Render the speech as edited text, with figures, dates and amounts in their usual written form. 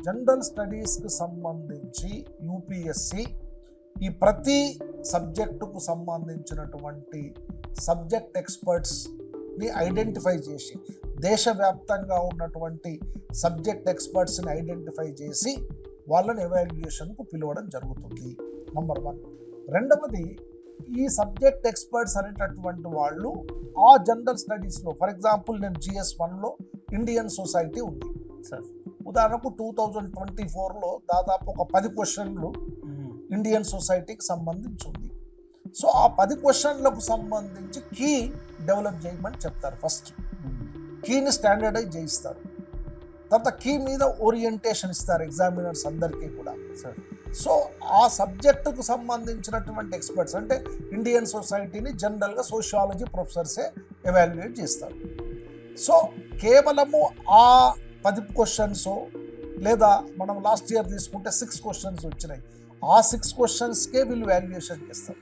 General స్టడీస్కి సంబంధించి UPSC ఈ ప్రతి సబ్జెక్టుకు సంబంధించినటువంటి సబ్జెక్ట్ ఎక్స్పర్ట్స్ని ఐడెంటిఫై చేసి, దేశవ్యాప్తంగా ఉన్నటువంటి సబ్జెక్ట్ ఎక్స్పర్ట్స్ని ఐడెంటిఫై చేసి వాళ్ళని ఎవాల్యుయేషన్కు పిలవడం జరుగుతుంది. నంబర్ 1. రెండవది, ఈ సబ్జెక్ట్ ఎక్స్పర్ట్స్ అనేటటువంటి వాళ్ళు ఆ జనరల్ స్టడీస్లో, ఫర్ ఎగ్జాంపుల్ నేను GS1లో ఇండియన్ సొసైటీ ఉంది సార్, ఉదాహరణకు 2024లో దాదాపు ఒక 10 క్వశ్చన్లు ఇండియన్ సొసైటీకి సంబంధించి ఉంది. సో ఆ 10 క్వశ్చన్లకు సంబంధించి కీ డెవలప్ చేయమని చెప్తారు. ఫస్ట్ కీని స్టాండర్డైజ్ చేయిస్తారు, తర్వాత కీ మీద ఓరియంటేషన్ ఇస్తారు ఎగ్జామినర్స్ అందరికీ కూడా. సో ఆ సబ్జెక్టుకు సంబంధించినటువంటి ఎక్స్పర్ట్స్ అంటే ఇండియన్ సొసైటీని జనరల్గా సోషియాలజీ ప్రొఫెసర్సే ఎవాల్యుయేట్ చేస్తారు. సో కేవలము ఆ 10 క్వశ్చన్స్ లేదా మనం లాస్ట్ ఇయర్ తీసుకుంటే 6 క్వశ్చన్స్ వచ్చినాయి, ఆ 6 క్వశ్చన్స్కే వీళ్ళు వాల్యుయేషన్ చేస్తారు.